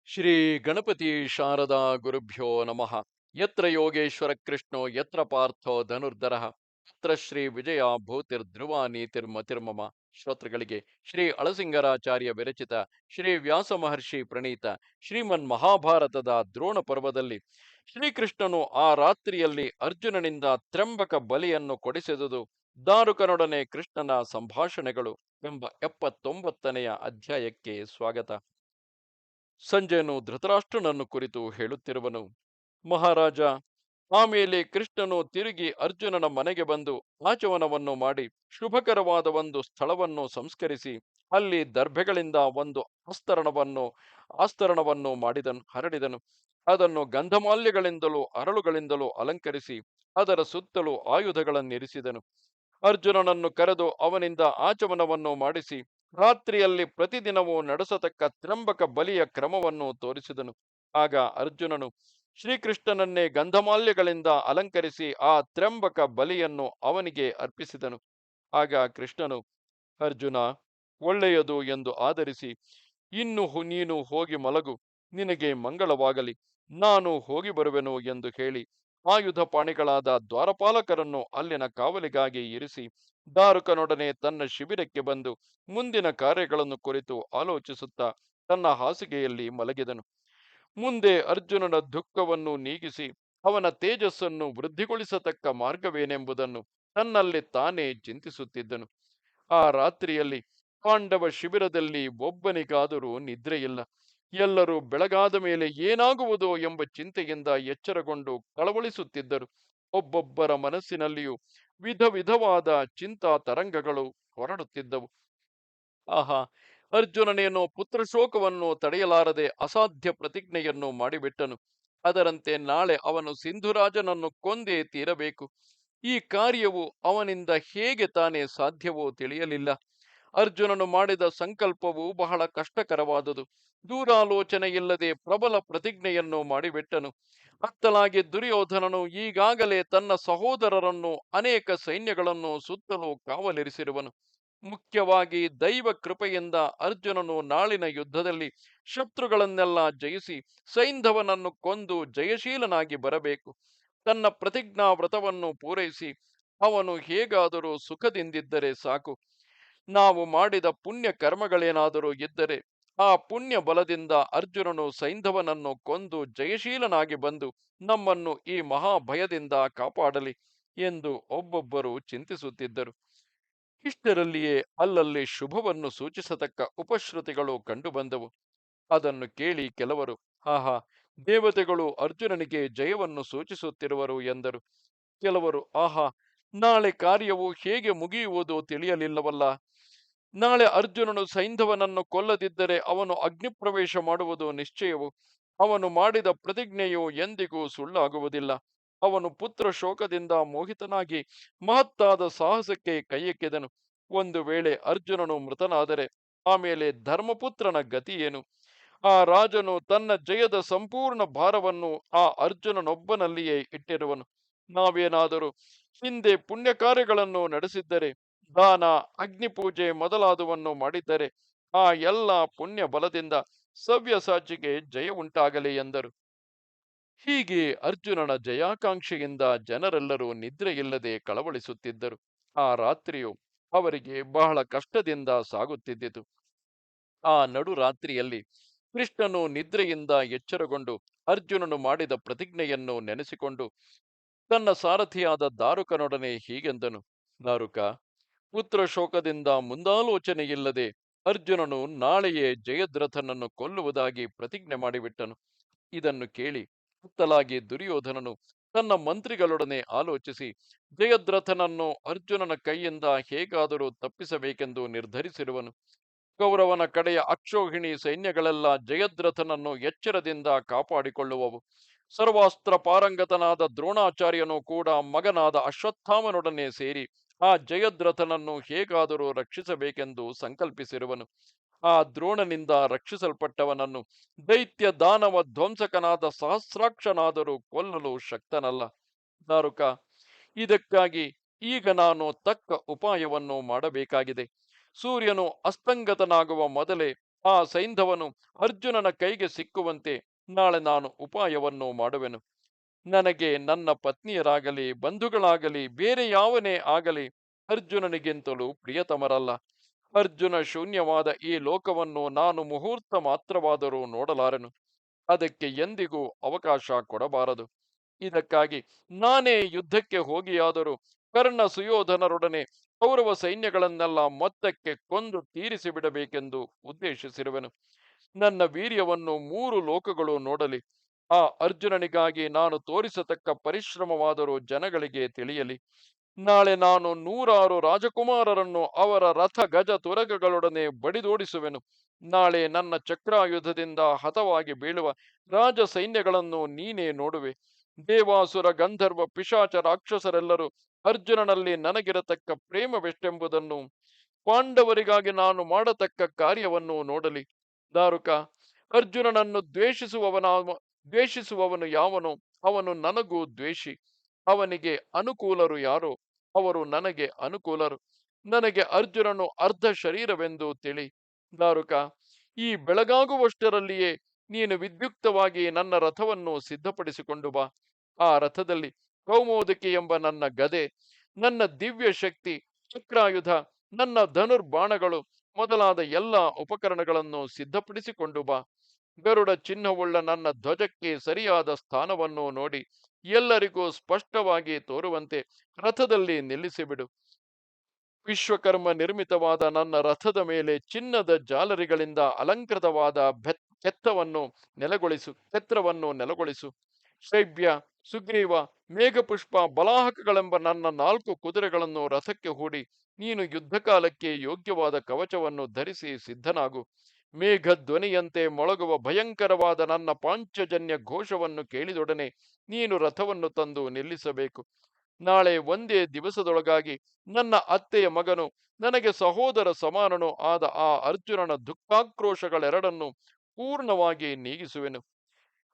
ಶ್ರೀ ಗಣಪತಿ ಶಾರದಾ ಗುರುಭ್ಯೋ ನಮಃ. ಯತ್ರ ಯೋಗೇಶ್ವರ ಕೃಷ್ಣೋ ಯತ್ರ ಪಾರ್ಥೋ ಧನುರ್ಧರಃ ಯತ್ರ ಶ್ರೀ ವಿಜಯ ಭೂತಿರ್ಧ್ರುವ ನೀತಿರ್ಮತಿರ್ಮಮ. ಶ್ರೋತೃಗಳಿಗೆ ಶ್ರೀ ಅಳಸಿಂಗರಾಚಾರ್ಯ ವಿರಚಿತ ಶ್ರೀ ವ್ಯಾಸ ಮಹರ್ಷಿ ಪ್ರಣೀತ ಶ್ರೀಮನ್ ಮಹಾಭಾರತದ ದ್ರೋಣ ಪರ್ವದಲ್ಲಿ ಶ್ರೀಕೃಷ್ಣನು ಆ ರಾತ್ರಿಯಲ್ಲಿ ಅರ್ಜುನನಿಂದ ತ್ರ್ಯಂಬಕ ಬಲಿಯನ್ನು ಕೊಡಿಸಿದುದು, ದಾರುಕನೊಡನೆ ಕೃಷ್ಣನ ಸಂಭಾಷಣೆಗಳು ಎಂಬ 79ನೆಯ ಅಧ್ಯಾಯಕ್ಕೆ ಸ್ವಾಗತ. ಸಂಜಯನು ಧೃತರಾಷ್ಟ್ರನನ್ನು ಕುರಿತು ಹೇಳುತ್ತಿರುವನು. ಮಹಾರಾಜ, ಆಮೇಲೆ ಕೃಷ್ಣನು ತಿರುಗಿ ಅರ್ಜುನನ ಮನೆಗೆ ಬಂದು ಆಚಮನವನ್ನು ಮಾಡಿ ಶುಭಕರವಾದ ಒಂದು ಸ್ಥಳವನ್ನು ಸಂಸ್ಕರಿಸಿ ಅಲ್ಲಿ ದರ್ಭೆಗಳಿಂದ ಒಂದು ಆಸ್ತರಣವನ್ನು ಹರಡಿದನು. ಅದನ್ನು ಗಂಧಮಾಲ್ಯಗಳಿಂದಲೂ ಅರಳುಗಳಿಂದಲೂ ಅಲಂಕರಿಸಿ ಅದರ ಸುತ್ತಲೂ ಆಯುಧಗಳನ್ನಿರಿಸಿದನು. ಅರ್ಜುನನನ್ನು ಕರೆದು ಅವನಿಂದ ಆಚಮನವನ್ನು ಮಾಡಿಸಿ ರಾತ್ರಿಯಲ್ಲಿ ಪ್ರತಿದಿನವೂ ನಡೆಸತಕ್ಕ ತ್ರ್ಯಂಬಕ ಬಲಿಯ ಕ್ರಮವನ್ನು ತೋರಿಸಿದನು. ಆಗ ಅರ್ಜುನನು ಶ್ರೀಕೃಷ್ಣನನ್ನೇ ಗಂಧಮಾಲ್ಯಗಳಿಂದ ಅಲಂಕರಿಸಿ ಆ ತ್ರ್ಯಂಬಕ ಬಲಿಯನ್ನು ಅವನಿಗೆ ಅರ್ಪಿಸಿದನು. ಆಗ ಕೃಷ್ಣನು, ಅರ್ಜುನ, ಒಳ್ಳೆಯದು ಎಂದು ಆದರಿಸಿ, ಇನ್ನು ನೀನು ಹೋಗಿ ಮಲಗು, ನಿನಗೆ ಮಂಗಳವಾಗಲಿ, ನಾನು ಹೋಗಿ ಬರುವೆನು ಎಂದು ಹೇಳಿ ಆಯುಧ ಪಾಣಿಗಳಾದ ದ್ವಾರಪಾಲಕರನ್ನು ಅಲ್ಲಿನ ಕಾವಲಿಗಾಗಿ ಇರಿಸಿ ದಾರುಕನೊಡನೆ ತನ್ನ ಶಿಬಿರಕ್ಕೆ ಬಂದು ಮುಂದಿನ ಕಾರ್ಯಗಳನ್ನು ಕುರಿತು ಆಲೋಚಿಸುತ್ತಾ ತನ್ನ ಹಾಸಿಗೆಯಲ್ಲಿ ಮಲಗಿದನು. ಮುಂದೆ ಅರ್ಜುನನ ದುಃಖವನ್ನು ನೀಗಿಸಿ ಅವನ ತೇಜಸ್ಸನ್ನು ವೃದ್ಧಿಗೊಳಿಸತಕ್ಕ ಮಾರ್ಗವೇನೆಂಬುದನ್ನು ತನ್ನಲ್ಲಿ ತಾನೇ ಚಿಂತಿಸುತ್ತಿದ್ದನು. ಆ ರಾತ್ರಿಯಲ್ಲಿ ಪಾಂಡವ ಶಿಬಿರದಲ್ಲಿ ಒಬ್ಬನಿಗಾದರೂ ನಿದ್ರೆಯಿಲ್ಲ. ಎಲ್ಲರೂ ಬೆಳಗಾದ ಮೇಲೆ ಏನಾಗುವುದೋ ಎಂಬ ಚಿಂತೆಯಿಂದ ಎಚ್ಚರಗೊಂಡು ಕಳವಳಿಸುತ್ತಿದ್ದರು. ಒಬ್ಬೊಬ್ಬರ ಮನಸ್ಸಿನಲ್ಲಿಯೂ ವಿಧ ವಿಧವಾದ ಚಿಂತಾ ತರಂಗಗಳು ಹೊರಡುತ್ತಿದ್ದವು. ಆಹಾ, ಅರ್ಜುನನೇನೋ ಪುತ್ರಶೋಕವನ್ನು ತಡೆಯಲಾರದೆ ಅಸಾಧ್ಯ ಪ್ರತಿಜ್ಞೆಯನ್ನು ಮಾಡಿಬಿಟ್ಟನು. ಅದರಂತೆ ನಾಳೆ ಅವನು ಸಿಂಧುರಾಜನನ್ನು ಕೊಂದೇ ತೀರಬೇಕು. ಈ ಕಾರ್ಯವು ಅವನಿಂದ ಹೇಗೆ ತಾನೇ ಸಾಧ್ಯವೋ ತಿಳಿಯಲಿಲ್ಲ. ಅರ್ಜುನನು ಮಾಡಿದ ಸಂಕಲ್ಪವು ಬಹಳ ಕಷ್ಟಕರವಾದುದು. ದೂರಾಲೋಚನೆಯಿಲ್ಲದೆ ಪ್ರಬಲ ಪ್ರತಿಜ್ಞೆಯನ್ನು ಮಾಡಿಬಿಟ್ಟನು. ಅತ್ತಲಾಗಿ ದುರ್ಯೋಧನನು ಈಗಾಗಲೇ ತನ್ನ ಸಹೋದರರನ್ನು ಅನೇಕ ಸೈನ್ಯಗಳನ್ನು ಸುತ್ತಲೂ ಕಾವಲಿರಿಸಿರುವನು. ಮುಖ್ಯವಾಗಿ ದೈವ ಕೃಪೆಯಿಂದ ಅರ್ಜುನನು ನಾಳಿನ ಯುದ್ಧದಲ್ಲಿ ಶತ್ರುಗಳನ್ನೆಲ್ಲ ಜಯಿಸಿ ಸೈಂಧವನನ್ನು ಕೊಂದು ಜಯಶೀಲನಾಗಿ ಬರಬೇಕು. ತನ್ನ ಪ್ರತಿಜ್ಞಾ ವ್ರತವನ್ನು ಪೂರೈಸಿ ಅವನು ಹೇಗಾದರೂ ಸುಖದಿಂದಿದ್ದರೆ ಸಾಕು. ನಾವು ಮಾಡಿದ ಪುಣ್ಯ ಕರ್ಮಗಳೇನಾದರೂ ಇದ್ದರೆ ಆ ಪುಣ್ಯ ಬಲದಿಂದ ಅರ್ಜುನನು ಸೈಂಧವನನ್ನು ಕೊಂದು ಜಯಶೀಲನಾಗಿ ಬಂದು ನಮ್ಮನ್ನು ಈ ಮಹಾಭಯದಿಂದ ಕಾಪಾಡಲಿ ಎಂದು ಒಬ್ಬೊಬ್ಬರು ಚಿಂತಿಸುತ್ತಿದ್ದರು. ಇಷ್ಟರಲ್ಲಿಯೇ ಅಲ್ಲಲ್ಲಿ ಶುಭವನ್ನು ಸೂಚಿಸತಕ್ಕ ಉಪಶ್ರುತಿಗಳು ಕಂಡುಬಂದವು. ಅದನ್ನು ಕೇಳಿ ಕೆಲವರು, ಆಹಾ, ದೇವತೆಗಳು ಅರ್ಜುನನಿಗೆ ಜಯವನ್ನು ಸೂಚಿಸುತ್ತಿರುವರು ಎಂದರು. ಕೆಲವರು, ಆಹಾ, ನಾಳೆ ಕಾರ್ಯವು ಹೇಗೆ ಮುಗಿಯುವುದು ತಿಳಿಯಲಿಲ್ಲವಲ್ಲ. ನಾಳೆ ಅರ್ಜುನನು ಸೈಂಧವನನ್ನು ಕೊಲ್ಲದಿದ್ದರೆ ಅವನು ಅಗ್ನಿಪ್ರವೇಶ ಮಾಡುವುದು ನಿಶ್ಚಯವು. ಅವನು ಮಾಡಿದ ಪ್ರತಿಜ್ಞೆಯು ಎಂದಿಗೂ ಸುಳ್ಳಾಗುವುದಿಲ್ಲ. ಅವನು ಪುತ್ರ ಶೋಕದಿಂದ ಮೋಹಿತನಾಗಿ ಮಹತ್ತಾದ ಸಾಹಸಕ್ಕೆ ಕೈಯಕ್ಕಿದನು. ಒಂದು ವೇಳೆ ಅರ್ಜುನನು ಮೃತನಾದರೆ ಆಮೇಲೆ ಧರ್ಮಪುತ್ರನ ಗತಿಯೇನು? ಆ ರಾಜನು ತನ್ನ ಜಯದ ಸಂಪೂರ್ಣ ಭಾರವನ್ನು ಆ ಅರ್ಜುನನೊಬ್ಬನಲ್ಲಿಯೇ ಇಟ್ಟಿರುವನು. ನಾವೇನಾದರೂ ಹಿಂದೆ ಪುಣ್ಯ ಕಾರ್ಯಗಳನ್ನು ನಡೆಸಿದ್ದರೆ, ದಾನ, ಅಗ್ನಿಪೂಜೆ ಮೊದಲಾದವನ್ನು ಮಾಡಿದ್ದರೆ ಆ ಎಲ್ಲ ಪುಣ್ಯ ಬಲದಿಂದ ಸವ್ಯಸಾಚಿಗೆ ಜಯ ಉಂಟಾಗಲಿ ಎಂದರು. ಹೀಗೆ ಅರ್ಜುನನ ಜಯಾಕಾಂಕ್ಷೆಯಿಂದ ಜನರೆಲ್ಲರೂ ನಿದ್ರೆಯಿಲ್ಲದೆ ಕಳವಳಿಸುತ್ತಿದ್ದರು. ಆ ರಾತ್ರಿಯು ಅವರಿಗೆ ಬಹಳ ಕಷ್ಟದಿಂದ ಸಾಗುತ್ತಿದ್ದಿತು. ಆ ನಡುರಾತ್ರಿಯಲ್ಲಿ ಕೃಷ್ಣನು ನಿದ್ರೆಯಿಂದ ಎಚ್ಚರಗೊಂಡು ಅರ್ಜುನನು ಮಾಡಿದ ಪ್ರತಿಜ್ಞೆಯನ್ನು ನೆನೆಸಿಕೊಂಡು ತನ್ನ ಸಾರಥಿಯಾದ ದಾರುಕನೊಡನೆ ಹೀಗೆಂದನು. ದಾರುಕ, ಪುತ್ರ ಶೋಕದಿಂದ ಮುಂದಾಲೋಚನೆಯಿಲ್ಲದೆ ಅರ್ಜುನನು ನಾಳೆಯೇ ಜಯದ್ರಥನನ್ನು ಕೊಲ್ಲುವುದಾಗಿ ಪ್ರತಿಜ್ಞೆ ಮಾಡಿಬಿಟ್ಟನು. ಇದನ್ನು ಕೇಳಿ ಹುತ್ತಲಾಗಿ ದುರ್ಯೋಧನನು ತನ್ನ ಮಂತ್ರಿಗಳೊಡನೆ ಆಲೋಚಿಸಿ ಜಯದ್ರಥನನ್ನು ಅರ್ಜುನನ ಕೈಯಿಂದ ಹೇಗಾದರೂ ತಪ್ಪಿಸಬೇಕೆಂದು ನಿರ್ಧರಿಸಿರುವನು. ಕೌರವನ ಕಡೆಯ ಅಕ್ಷೋಹಿಣಿ ಸೈನ್ಯಗಳೆಲ್ಲ ಜಯದ್ರಥನನ್ನು ಎಚ್ಚರದಿಂದ ಕಾಪಾಡಿಕೊಳ್ಳುವವು. ಸರ್ವಾಸ್ತ್ರ ಪಾರಂಗತನಾದ ದ್ರೋಣಾಚಾರ್ಯನು ಕೂಡ ಮಗನಾದ ಅಶ್ವತ್ಥಾಮನೊಡನೆ ಸೇರಿ ಆ ಜಯದ್ರಥನನ್ನು ಹೇಗಾದರೂ ರಕ್ಷಿಸಬೇಕೆಂದು ಸಂಕಲ್ಪಿಸಿರುವನು. ಆ ದ್ರೋಣನಿಂದ ರಕ್ಷಿಸಲ್ಪಟ್ಟವನನ್ನು ದೈತ್ಯ ದಾನವ ಧ್ವಂಸಕನಾದ ಸಹಸ್ರಾಕ್ಷನಾದರೂ ಕೊಲ್ಲಲು ಶಕ್ತನಲ್ಲ. ದಾರುಕ, ಇದಕ್ಕಾಗಿ ಈಗ ನಾನು ತಕ್ಕ ಉಪಾಯವನ್ನು ಮಾಡಬೇಕಾಗಿದೆ. ಸೂರ್ಯನು ಅಸ್ತಂಗತನಾಗುವ ಮೊದಲೇ ಆ ಸೈಂಧವನು ಅರ್ಜುನನ ಕೈಗೆ ಸಿಕ್ಕುವಂತೆ ನಾಳೆ ನಾನು ಉಪಾಯವನ್ನು ಮಾಡುವೆನು. ನನಗೆ ನನ್ನ ಪತ್ನಿಯರಾಗಲಿ ಬಂಧುಗಳಾಗಲಿ ಬೇರೆ ಯಾವನೇ ಆಗಲಿ ಅರ್ಜುನನಿಗಿಂತಲೂ ಪ್ರಿಯತಮರಲ್ಲ. ಅರ್ಜುನ ಶೂನ್ಯವಾದ ಈ ಲೋಕವನ್ನು ನಾನು ಮುಹೂರ್ತ ಮಾತ್ರವಾದರೂ ನೋಡಲಾರೆನು. ಅದಕ್ಕೆ ಎಂದಿಗೂ ಅವಕಾಶ ಕೊಡಬಾರದು. ಇದಕ್ಕಾಗಿ ನಾನೇ ಯುದ್ಧಕ್ಕೆ ಹೋಗಿಯಾದರೂ ಕರ್ಣ ಸುಯೋಧನರೊಡನೆ ಕೌರವ ಸೈನ್ಯಗಳನ್ನೆಲ್ಲ ಮೊತ್ತಕ್ಕೆ ಕೊಂದು ತೀರಿಸಿ ಬಿಡಬೇಕೆಂದು ಉದ್ದೇಶಿಸಿರುವೆನು. ನನ್ನ ವೀರ್ಯವನ್ನು ಮೂರು ಲೋಕಗಳು ನೋಡಲಿ. ಆ ಅರ್ಜುನನಿಗಾಗಿ ನಾನು ತೋರಿಸತಕ್ಕ ಪರಿಶ್ರಮವಾದರೂ ಜನಗಳಿಗೆ ತಿಳಿಯಲಿ. ನಾಳೆ ನಾನು ನೂರಾರು ರಾಜಕುಮಾರರನ್ನು ಅವರ ರಥ ಗಜ ತುರಗಗಳೊಡನೆ ಬಡಿದೋಡಿಸುವೆನು. ನಾಳೆ ನನ್ನ ಚಕ್ರಾಯುಧದಿಂದ ಹತವಾಗಿ ಬೀಳುವ ರಾಜ ಸೈನ್ಯಗಳನ್ನು ನೀನೇ ನೋಡುವೆ. ದೇವಾಸುರ ಗಂಧರ್ವ ಪಿಶಾಚ ರಾಕ್ಷಸರೆಲ್ಲರೂ ಅರ್ಜುನನಲ್ಲಿ ನನಗಿರತಕ್ಕ ಪ್ರೇಮವೆಷ್ಟೆಂಬುದನ್ನು, ಪಾಂಡವರಿಗಾಗಿ ನಾನು ಮಾಡತಕ್ಕ ಕಾರ್ಯವನ್ನು ನೋಡಲಿ. ದಾರುಕ, ಅರ್ಜುನನನ್ನು ದ್ವೇಷಿಸುವವನು ಯಾವನೋ ಅವನು ನನಗೂ ದ್ವೇಷಿ. ಅವನಿಗೆ ಅನುಕೂಲರು ಯಾರೋ ಅವರು ನನಗೆ ಅನುಕೂಲರು. ನನಗೆ ಅರ್ಜುನನು ಅರ್ಧ ಶರೀರವೆಂದು ತಿಳಿ. ದಾರುಕ, ಈ ಬೆಳಗಾಗುವಷ್ಟರಲ್ಲಿಯೇ ನೀನು ವಿದ್ಯುಕ್ತವಾಗಿ ನನ್ನ ರಥವನ್ನು ಸಿದ್ಧಪಡಿಸಿಕೊಂಡು ಬಾ. ಆ ರಥದಲ್ಲಿ ಕೌಮೋದಕಿ ಎಂಬ ನನ್ನ ಗದೆ, ನನ್ನ ದಿವ್ಯ ಶಕ್ತಿ, ಚಕ್ರಾಯುಧ, ನನ್ನ ಧನುರ್ಬಾಣಗಳು ಮೊದಲಾದ ಎಲ್ಲ ಉಪಕರಣಗಳನ್ನು ಸಿದ್ಧಪಡಿಸಿಕೊಂಡು ಬಾ. ಗರುಡ ಚಿಹ್ನವುಳ್ಳ ನನ್ನ ಧ್ವಜಕ್ಕೆ ಸರಿಯಾದ ಸ್ಥಾನವನ್ನು ನೋಡಿ ಎಲ್ಲರಿಗೂ ಸ್ಪಷ್ಟವಾಗಿ ತೋರುವಂತೆ ರಥದಲ್ಲಿ ನಿಲ್ಲಿಸಿಬಿಡು. ವಿಶ್ವಕರ್ಮ ನಿರ್ಮಿತವಾದ ನನ್ನ ರಥದ ಮೇಲೆ ಚಿನ್ನದ ಜಾಲರಿಗಳಿಂದ ಅಲಂಕೃತವಾದ ಛತ್ರವನ್ನು ನೆಲೆಗೊಳಿಸು. ಶೈಬ್ಯ, ಸುಗ್ರೀವ, ಮೇಘಪುಷ್ಪ, ಬಲಾಹಕಗಳೆಂಬ ನನ್ನ 4 ಕುದುರೆಗಳನ್ನು ರಥಕ್ಕೆ ಹೂಡಿ ನೀನು ಯುದ್ಧಕಾಲಕ್ಕೆ ಯೋಗ್ಯವಾದ ಕವಚವನ್ನು ಧರಿಸಿ ಸಿದ್ಧನಾಗು. ಮೇಘಧ್ವನಿಯಂತೆ ಮೊಳಗುವ ಭಯಂಕರವಾದ ನನ್ನ ಪಾಂಚಜನ್ಯ ಘೋಷವನ್ನು ಕೇಳಿದೊಡನೆ ನೀನು ರಥವನ್ನು ತಂದು ನಿಲ್ಲಿಸಬೇಕು. ನಾಳೆ ಒಂದೇ ದಿವಸದೊಳಗಾಗಿ ನನ್ನ ಅತ್ತೆಯ ಮಗನು, ನನಗೆ ಸಹೋದರ ಸಮಾನನೂ ಆದ ಆ ಅರ್ಜುನನ ದುಃಖಾಕ್ರೋಶಗಳೆರಡನ್ನು ಪೂರ್ಣವಾಗಿ ನೀಗಿಸುವೆನು.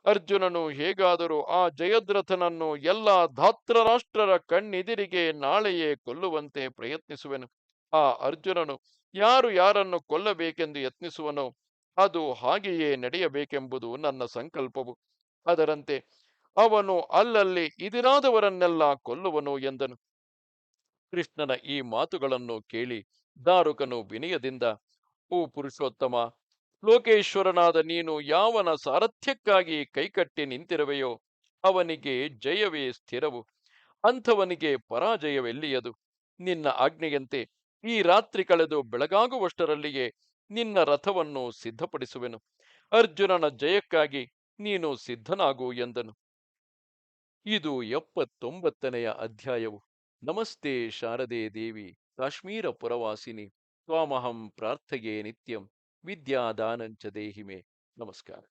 ಅರ್ಜುನನು ಹೇಗಾದರೂ ಆ ಜಯದ್ರಥನನ್ನು ಎಲ್ಲ ಧಾತ್ರರಾಷ್ಟ್ರರ ಕಣ್ಣೆದಿರಿಗೆ ನಾಳೆಯೇ ಕೊಲ್ಲುವಂತೆ ಪ್ರಯತ್ನಿಸುವೆನು. ಆ ಅರ್ಜುನನು ಯಾರು ಯಾರನ್ನು ಕೊಲ್ಲಬೇಕೆಂದು ಯತ್ನಿಸುವನೋ ಅದು ಹಾಗೆಯೇ ನಡೆಯಬೇಕೆಂಬುದು ನನ್ನ ಸಂಕಲ್ಪವು. ಅದರಂತೆ ಅವನು ಅಲ್ಲಲ್ಲಿ ಇದಿರಾದವರನ್ನೆಲ್ಲ ಕೊಲ್ಲುವನು ಎಂದನು. ಕೃಷ್ಣನ ಈ ಮಾತುಗಳನ್ನು ಕೇಳಿ ದಾರುಕನು ವಿನಯದಿಂದ, ಓ ಪುರುಷೋತ್ತಮ, ಲೋಕೇಶ್ವರನಾದ ನೀನು ಯಾವನ ಸಾರಥ್ಯಕ್ಕಾಗಿ ಕೈಕಟ್ಟಿ ನಿಂತಿರುವೆಯೋ ಅವನಿಗೆ ಜಯವೇ ಸ್ಥಿರವು, ಅಂಥವನಿಗೆ ಪರಾಜಯವೆಲ್ಲಿಯದು. ನಿನ್ನ ಆಜ್ಞೆಯಂತೆ ಈ ರಾತ್ರಿ ಕಳೆದು ಬೆಳಗಾಗುವಷ್ಟರಲ್ಲಿಯೇ ನಿನ್ನ ರಥವನ್ನು ಸಿದ್ಧಪಡಿಸುವೆನು. ಅರ್ಜುನನ ಜಯಕ್ಕಾಗಿ ನೀನು ಸಿದ್ಧನಾಗು ಎಂದನು. ಇದು 79ನೆಯ ಅಧ್ಯಾಯವು. ನಮಸ್ತೆ ಶಾರದೆ ದೇವಿ, ಕಾಶ್ಮೀರ ಪುರವಾಸಿನಿ, ತ್ವಾಮಹಂ ಪ್ರಾರ್ಥಯೇ ನಿತ್ಯಂ, ವಿದ್ಯಾದಾನಂಚ ದೇಹಿಮೆ. ನಮಸ್ಕಾರ.